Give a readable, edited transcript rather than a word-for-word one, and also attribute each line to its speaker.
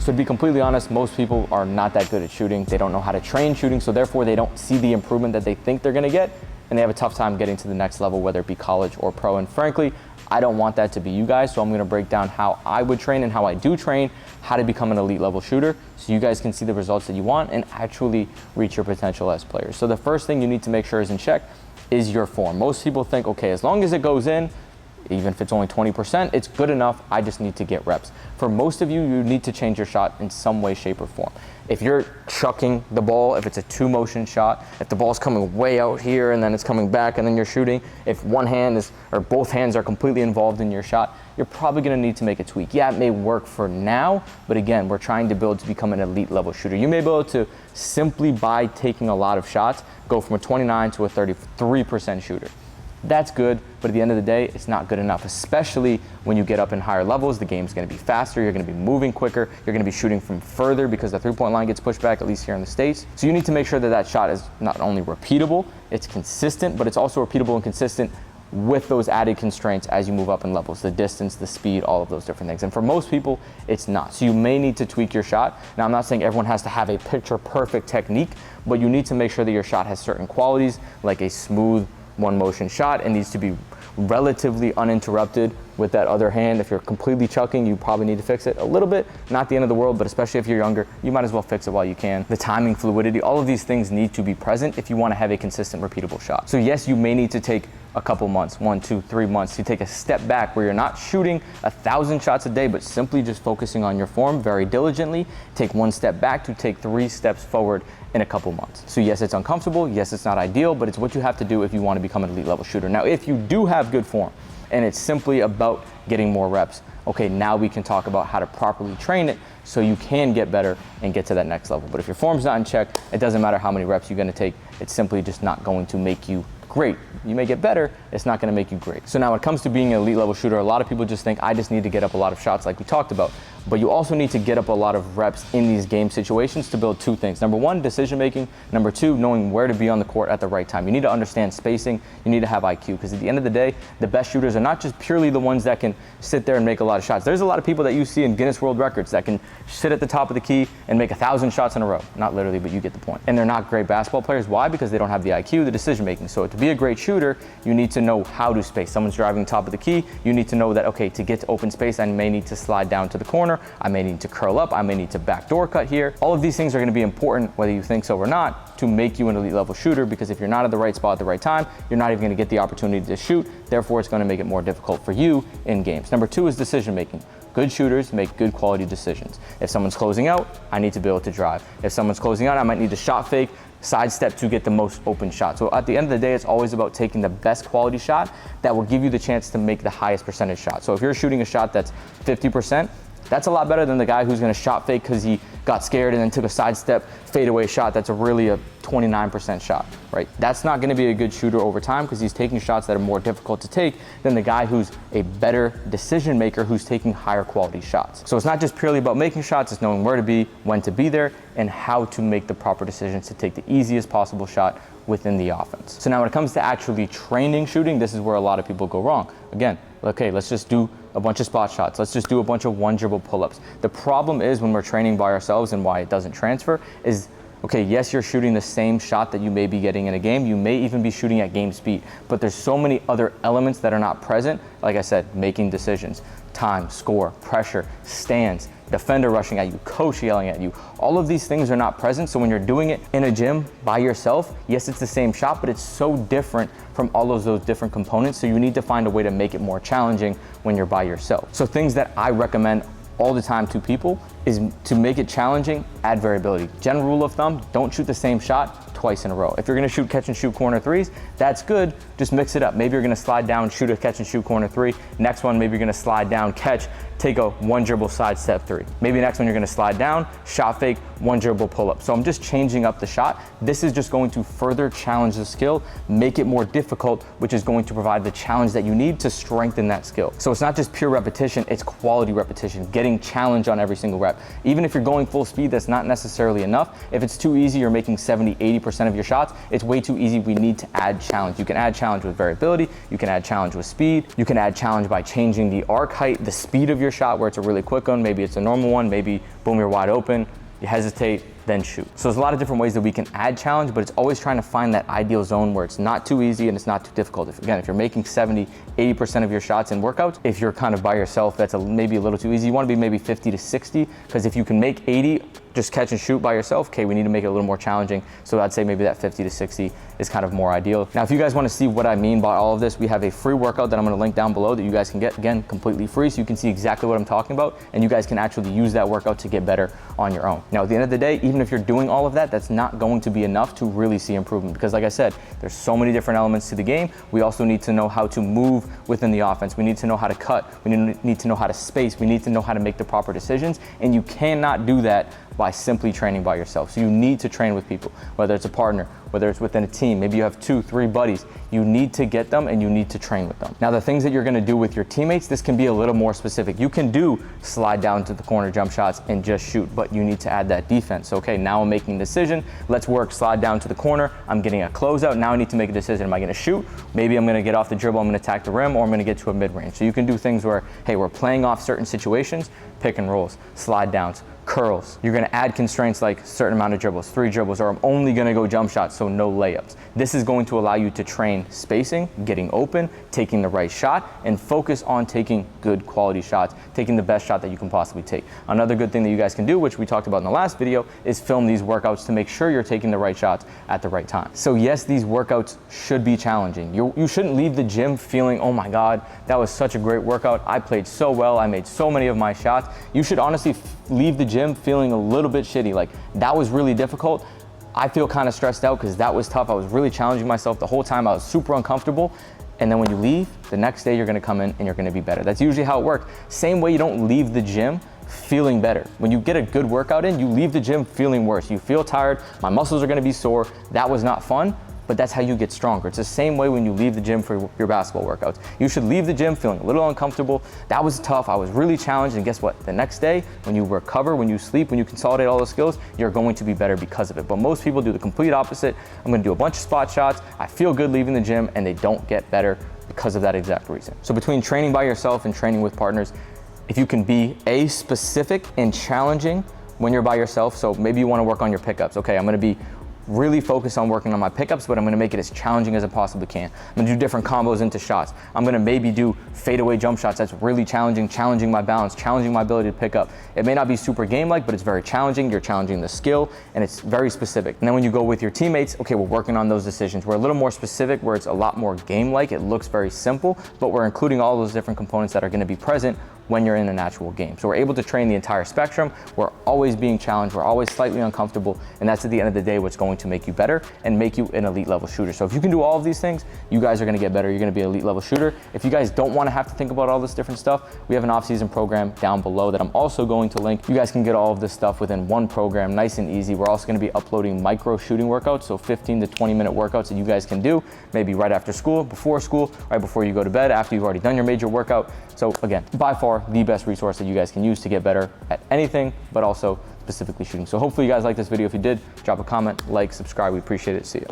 Speaker 1: So to be completely honest, most people are not that good at shooting. They don't know how to train shooting, so therefore they don't see the improvement that they think they're gonna get, and they have a tough time getting to the next level, whether it be college or pro. And frankly, I don't want that to be you guys, so I'm gonna break down how I would train and how I do train, how to become an elite level shooter, so you guys can see the results that you want and actually reach your potential as players. So the first thing you need to make sure is in check is your form. Most people think, okay, as long as it goes in, even if it's only 20%, it's good enough, I just need to get reps. For most of you, you need to change your shot in some way, shape, or form. If you're chucking the ball, if it's a two motion shot, if the ball's coming way out here and then it's coming back and then you're shooting, if one hand is, or both hands are completely involved in your shot, you're probably gonna need to make a tweak. Yeah, it may work for now, but again, we're trying to build to become an elite level shooter. You may be able to simply by taking a lot of shots, go from a 29 to a 33% shooter. That's good, but at the end of the day, it's not good enough, especially when you get up in higher levels. The game's gonna be faster, you're gonna be moving quicker, you're gonna be shooting from further because the three-point line gets pushed back, at least here in the States. So you need to make sure that that shot is not only repeatable, it's consistent, but it's also repeatable and consistent with those added constraints as you move up in levels, the distance, the speed, all of those different things. And for most people, it's not. So you may need to tweak your shot. Now, I'm not saying everyone has to have a picture perfect technique, but you need to make sure that your shot has certain qualities, like a smooth one motion shot. It needs to be relatively uninterrupted with that other hand. If you're completely chucking, you probably need to fix it a little bit. Not the end of the world, but especially if you're younger, you might as well fix it while you can. The timing, fluidity, all of these things need to be present if you want to have a consistent, repeatable shot. So yes, you may need to take a couple months, 1, 2, 3 months, to take a step back where you're not shooting 1,000 shots a day, but simply just focusing on your form very diligently. Take one step back to take 3 steps forward in a couple months. So yes, it's uncomfortable. Yes, it's not ideal, but it's what you have to do if you want to become an elite level shooter. Now, if you do have good form and it's simply about getting more reps, okay, now we can talk about how to properly train it so you can get better and get to that next level. But if your form's not in check, it doesn't matter how many reps you're going to take. It's simply just not going to make you great. You may get better, it's not going to make you great. So now when it comes to being an elite level shooter, a lot of people just think I just need to get up a lot of shots like we talked about. But you also need to get up a lot of reps in these game situations to build 2 things. Number 1, decision making. Number 2, knowing where to be on the court at the right time. You need to understand spacing. You need to have IQ, because at the end of the day, the best shooters are not just purely the ones that can sit there and make a lot of shots. There's a lot of people that you see in Guinness World Records that can sit at the top of the key and make 1,000 shots in a row. Not literally, but you get the point. And they're not great basketball players. Why? Because they don't have the IQ, the decision making. So to be a great shooter, you need to know how to space. Someone's driving the top of the key. You need to know that, okay, to get to open space, I may need to slide down to the corner. I may need to curl up. I may need to backdoor cut here. All of these things are going to be important, whether you think so or not, to make you an elite level shooter, because if you're not at the right spot at the right time, you're not even going to get the opportunity to shoot. Therefore, it's going to make it more difficult for you in games. Number 2 is decision making. Good shooters make good quality decisions. If someone's closing out, I need to be able to drive. If someone's closing out, I might need to shot fake, sidestep to get the most open shot. So at the end of the day, it's always about taking the best quality shot that will give you the chance to make the highest percentage shot. So if you're shooting a shot that's 50%, that's a lot better than the guy who's going to shot fake because he got scared and then took a sidestep fadeaway shot that's really a 29% shot, right? That's not going to be a good shooter over time because he's taking shots that are more difficult to take than the guy who's a better decision maker who's taking higher quality shots. So it's not just purely about making shots, it's knowing where to be, when to be there, and how to make the proper decisions to take the easiest possible shot within the offense. So now when it comes to actually training shooting, this is where a lot of people go wrong. Again, okay, let's just do a bunch of spot shots. Let's just do a bunch of one dribble pull-ups. The problem is when we're training by ourselves and why it doesn't transfer is, okay, yes, you're shooting the same shot that you may be getting in a game. You may even be shooting at game speed, but there's so many other elements that are not present. Like I said, making decisions, time, score, pressure, stance, defender rushing at you, coach yelling at you. All of these things are not present. So when you're doing it in a gym by yourself, yes, it's the same shot, but it's so different from all of those different components. So you need to find a way to make it more challenging when you're by yourself. So things that I recommend all the time to people is to make it challenging, add variability. General rule of thumb, don't shoot the same shot twice in a row. If you're gonna shoot catch and shoot corner threes, that's good, just mix it up. Maybe you're gonna slide down, shoot a catch and shoot corner 3. Next one, maybe you're gonna slide down, catch, take a one dribble side step 3. Maybe next one you're gonna slide down, shot fake, one dribble pull up. So I'm just changing up the shot. This is just going to further challenge the skill, make it more difficult, which is going to provide the challenge that you need to strengthen that skill. So it's not just pure repetition, it's quality repetition, getting challenge on every single rep. Even if you're going full speed, that's not necessarily enough. If it's too easy, you're making 70, 80% 80% of your shots, it's way too easy. We need to add challenge. You can add challenge with variability, you can add challenge with speed, you can add challenge by changing the arc height, the speed of your shot, where it's a really quick one, maybe it's a normal one, maybe boom, you're wide open, you hesitate, then shoot. So there's a lot of different ways that we can add challenge, but it's always trying to find that ideal zone where it's not too easy and it's not too difficult. If you're making 70, 80% of your shots in workouts, if you're kind of by yourself, that's maybe a little too easy. You want to be maybe 50 to 60, because if you can make 80, just catch and shoot by yourself, okay, we need to make it a little more challenging. So I'd say maybe that 50 to 60 is kind of more ideal. Now, if you guys want to see what I mean by all of this, we have a free workout that I'm going to link down below that you guys can get, again, completely free, so you can see exactly what I'm talking about, and you guys can actually use that workout to get better on your own. Now, at the end of the day, even if you're doing all of that, that's not going to be enough to really see improvement, because like I said, there's so many different elements to the game. We also need to know how to move within the offense. We need to know how to cut. We need to know how to space. We need to know how to make the proper decisions, and you cannot do that by simply training by yourself. So you need to train with people, whether it's a partner, whether it's within a team, maybe you have 2, 3 buddies. You need to get them and you need to train with them. Now, the things that you're gonna do with your teammates, this can be a little more specific. You can do slide down to the corner jump shots and just shoot, but you need to add that defense. So, okay, now I'm making a decision. Let's work slide down to the corner. I'm getting a closeout. Now I need to make a decision. Am I gonna shoot? Maybe I'm gonna get off the dribble, I'm gonna attack the rim, or I'm gonna get to a mid-range. So you can do things where, hey, we're playing off certain situations, pick and rolls, slide downs, curls. You're gonna add constraints like certain amount of dribbles, 3 dribbles, or I'm only gonna go jump shots, so no layups. This is going to allow you to train spacing, getting open, taking the right shot, and focus on taking good quality shots, taking the best shot that you can possibly take. Another good thing that you guys can do, which we talked about in the last video, is film these workouts to make sure you're taking the right shots at the right time. So yes, these workouts should be challenging. You shouldn't leave the gym feeling, oh my God, that was such a great workout. I played so well, I made so many of my shots. You should honestly leave the gym feeling a little bit shitty, like that was really difficult. I feel kind of stressed out because that was tough. I was really challenging myself the whole time. I was super uncomfortable. And then when you leave, the next day you're gonna come in and you're gonna be better. That's usually how it works. Same way you don't leave the gym feeling better. When you get a good workout in, you leave the gym feeling worse. You feel tired, my muscles are gonna be sore, that was not fun, but that's how you get stronger. It's the same way when you leave the gym for your basketball workouts. You should leave the gym feeling a little uncomfortable. That was tough, I was really challenged, and guess what? The next day, when you recover, when you sleep, when you consolidate all those skills, you're going to be better because of it. But most people do the complete opposite. I'm gonna do a bunch of spot shots, I feel good leaving the gym, and they don't get better because of that exact reason. So between training by yourself and training with partners, if you can be specific and challenging when you're by yourself, so maybe you wanna work on your pickups. Okay, I'm gonna be really focus on working on my pickups, but I'm gonna make it as challenging as I possibly can. I'm gonna do different combos into shots. I'm gonna maybe do fadeaway jump shots. That's really challenging, challenging my balance, challenging my ability to pick up. It may not be super game-like, but it's very challenging. You're challenging the skill, and it's very specific. And then when you go with your teammates, okay, we're working on those decisions. We're a little more specific, where it's a lot more game-like. It looks very simple, but we're including all those different components that are gonna be present when you're in an actual game. So we're able to train the entire spectrum. We're always being challenged. We're always slightly uncomfortable. And that's at the end of the day, what's going to make you better and make you an elite level shooter. So if you can do all of these things, you guys are gonna get better. You're gonna be an elite level shooter. If you guys don't wanna have to think about all this different stuff, we have an off-season program down below that I'm also going to link. You guys can get all of this stuff within one program, nice and easy. We're also gonna be uploading micro shooting workouts, so 15 to 20 minute workouts that you guys can do, maybe right after school, right before you go to bed, after you've already done your major workout. So again, by far the best resource that you guys can use to get better at anything, but also specifically shooting. So hopefully you guys like this video. If you did, drop a comment, like, subscribe. We appreciate it. See ya.